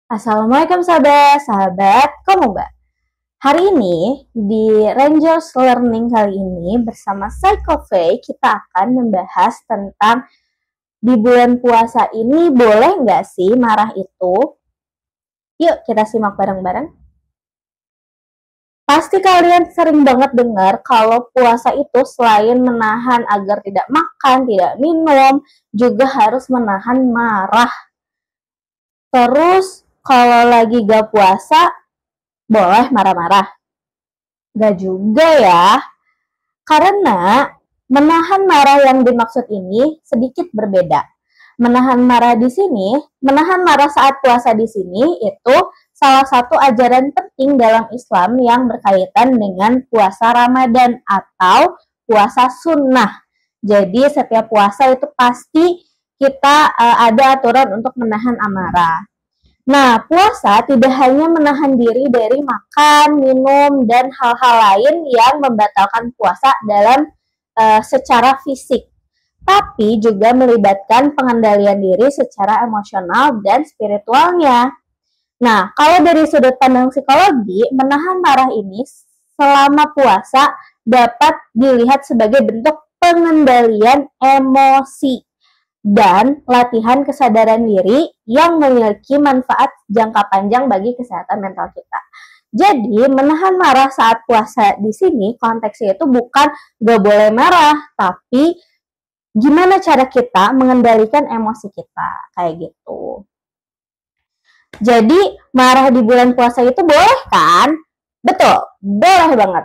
Assalamualaikum sahabat, sahabat Komoba. Hari ini di Rangers Learning kali ini bersama Psychofay kita akan membahas tentang di bulan puasa ini boleh nggak sih marah itu? Yuk kita simak bareng-bareng. Pasti kalian sering banget dengar kalau puasa itu selain menahan agar tidak makan, tidak minum, juga harus menahan marah. Terus kalau lagi gak puasa, boleh marah-marah? Gak juga ya, karena menahan marah yang dimaksud ini sedikit berbeda. Menahan marah di sini, menahan marah saat puasa di sini itu salah satu ajaran penting dalam Islam yang berkaitan dengan puasa Ramadan atau puasa sunnah. Jadi setiap puasa itu pasti kita ada aturan untuk menahan amarah. Nah, puasa tidak hanya menahan diri dari makan, minum, dan hal-hal lain yang membatalkan puasa dalam secara fisik, tapi juga melibatkan pengendalian diri secara emosional dan spiritualnya. Nah, kalau dari sudut pandang psikologi, menahan marah ini selama puasa dapat dilihat sebagai bentuk pengendalian emosi dan latihan kesadaran diri yang memiliki manfaat jangka panjang bagi kesehatan mental kita. Jadi, menahan marah saat puasa di sini konteksnya itu bukan gak boleh marah, tapi gimana cara kita mengendalikan emosi kita, kayak gitu. Jadi, marah di bulan puasa itu boleh kan? Betul, boleh banget.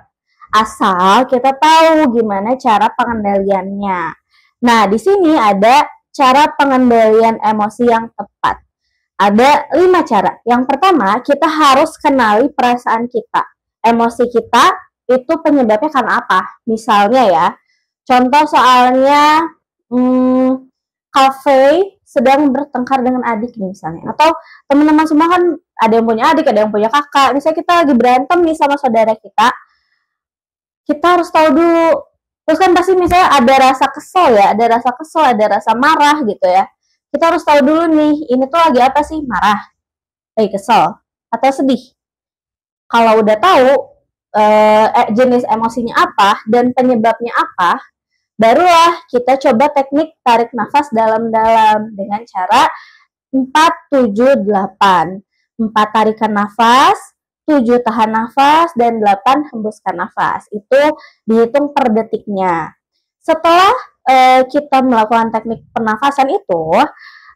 Asal kita tahu gimana cara pengendaliannya. Nah, di sini ada cara pengendalian emosi yang tepat. Ada 5 cara. Yang pertama, kita harus kenali perasaan kita. Emosi kita itu penyebabnya karena apa? Misalnya ya, contoh soalnya kafe sedang bertengkar dengan adik nih misalnya. Atau teman-teman semua kan ada yang punya adik, ada yang punya kakak. Misalnya kita lagi berantem nih sama saudara kita harus tahu dulu. Terus kan pasti misalnya ada rasa kesel ya, ada rasa marah gitu ya. Kita harus tahu dulu nih, ini tuh lagi apa sih? Marah, lagi kesel, atau sedih. Kalau udah tahu jenis emosinya apa dan penyebabnya apa, barulah kita coba teknik tarik nafas dalam-dalam dengan cara 4-7-8. 4 tarikan nafas, 7 tahan nafas, dan 8 hembuskan nafas. Itu dihitung per detiknya. Setelah kita melakukan teknik pernafasan itu,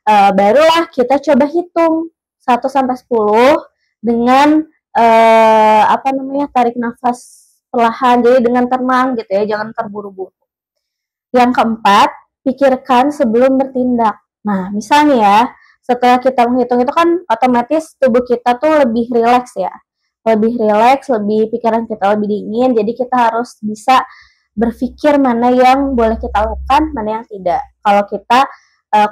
barulah kita coba hitung 1-10 dengan tarik nafas perlahan, jadi dengan tenang gitu ya, jangan terburu-buru. Yang keempat, pikirkan sebelum bertindak. Nah, misalnya ya, setelah kita menghitung itu kan otomatis tubuh kita tuh lebih rileks ya. Lebih rileks, pikiran kita lebih dingin, jadi kita harus bisa berpikir mana yang boleh kita lakukan, mana yang tidak. Kalau kita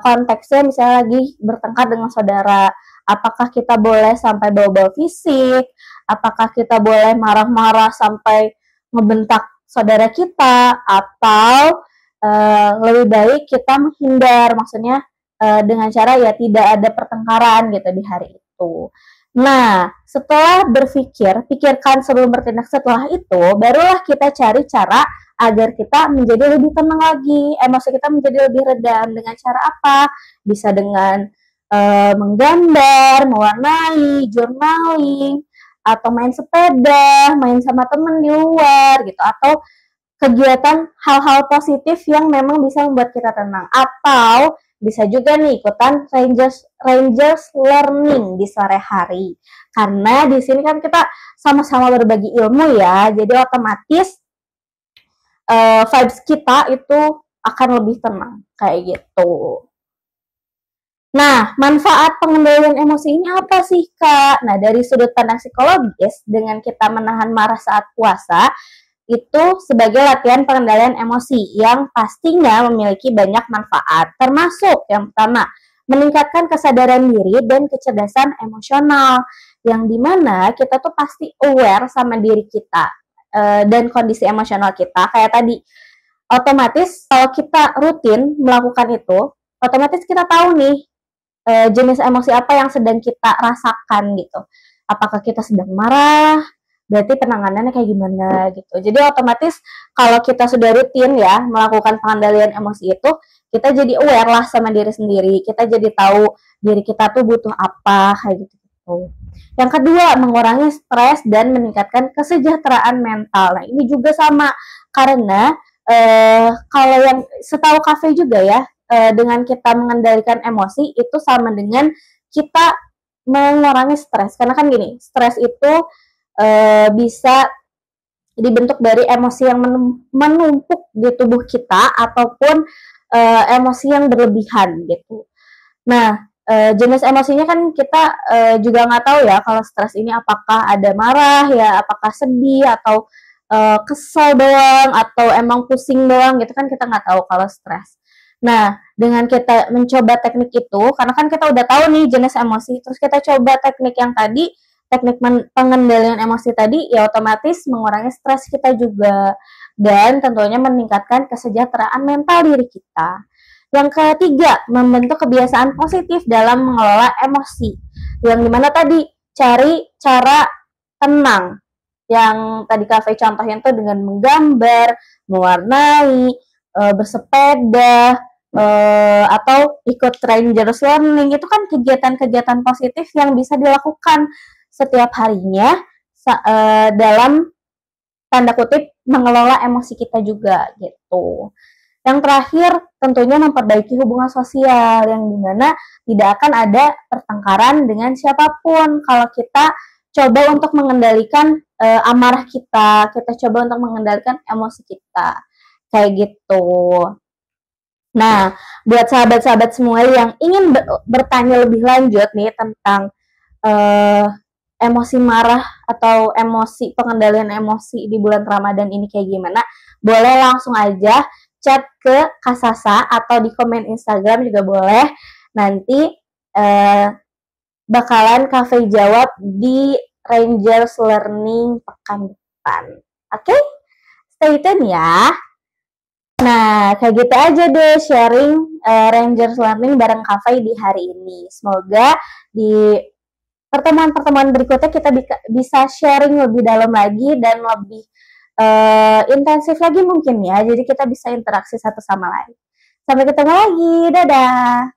konteksnya misalnya lagi bertengkar dengan saudara, apakah kita boleh sampai bawa-bawa fisik, apakah kita boleh marah-marah sampai ngebentak saudara kita, atau lebih baik kita menghindar, maksudnya dengan cara ya tidak ada pertengkaran gitu di hari itu. Nah, setelah pikirkan sebelum bertindak, setelah itu barulah kita cari cara agar kita menjadi lebih tenang lagi, emosi kita menjadi lebih redam. Dengan cara apa? Bisa dengan menggambar, mewarnai, journaling, atau main sepeda, main sama temen di luar gitu, atau kegiatan hal-hal positif yang memang bisa membuat kita tenang. Atau bisa juga nih ikutan Rangers Learning di sore hari. Karena di sini kan kita sama-sama berbagi ilmu ya, jadi otomatis vibes kita itu akan lebih tenang kayak gitu. Nah, manfaat pengendalian emosi ini apa sih, Kak? Nah, dari sudut pandang psikologis, dengan kita menahan marah saat puasa, itu sebagai latihan pengendalian emosi yang pastinya memiliki banyak manfaat, termasuk yang pertama, meningkatkan kesadaran diri dan kecerdasan emosional, yang dimana kita tuh pasti aware sama diri kita dan kondisi emosional kita. Kayak tadi, otomatis kalau kita rutin melakukan itu, otomatis kita tahu nih jenis emosi apa yang sedang kita rasakan gitu. Apakah kita sedang marah, berarti penanganannya kayak gimana gitu. Jadi otomatis kalau kita sudah rutin ya melakukan pengendalian emosi itu, kita jadi aware lah sama diri sendiri. Kita jadi tahu diri kita tuh butuh apa kayak gitu. Yang kedua, mengurangi stres dan meningkatkan kesejahteraan mental. Nah, ini juga sama karena kalau yang setahu kafe juga ya, dengan kita mengendalikan emosi itu sama dengan kita mengurangi stres. Karena kan gini, stres itu bisa dibentuk dari emosi yang menumpuk di tubuh kita ataupun emosi yang berlebihan gitu. Nah, jenis emosinya kan kita juga nggak tahu ya kalau stres ini apakah ada marah ya, apakah sedih atau kesel doang atau emang pusing doang gitu kan kita nggak tahu kalau stres. Nah, dengan kita mencoba teknik itu, karena kan kita udah tahu nih jenis emosi, terus kita coba teknik yang tadi, teknik pengendalian emosi tadi, ya otomatis mengurangi stres kita juga. Dan tentunya meningkatkan kesejahteraan mental diri kita. Yang ketiga, membentuk kebiasaan positif dalam mengelola emosi. Yang dimana tadi, cari cara tenang. Yang tadi Cafe contohnya itu dengan menggambar, mewarnai, bersepeda, atau ikut Rangers Learning. Itu kan kegiatan-kegiatan positif yang bisa dilakukan setiap harinya dalam tanda kutip mengelola emosi kita juga gitu. Yang terakhir tentunya memperbaiki hubungan sosial yang dimana tidak akan ada pertengkaran dengan siapapun kalau kita coba untuk mengendalikan amarah kita coba untuk mengendalikan emosi kita kayak gitu. Nah, buat sahabat-sahabat semua yang ingin bertanya lebih lanjut nih tentang emosi marah atau pengendalian emosi di bulan Ramadan ini kayak gimana, boleh langsung aja chat ke Kasasa atau di komen Instagram juga boleh. Nanti bakalan Cafe jawab di Rangers Learning pekan depan. Oke? Stay tune ya. Nah, kayak gitu aja deh sharing Rangers Learning bareng Cafe di hari ini. Semoga di pertemuan-pertemuan berikutnya kita bisa sharing lebih dalam lagi dan lebih intensif lagi mungkin ya. Jadi kita bisa interaksi satu sama lain. Sampai ketemu lagi. Dadah.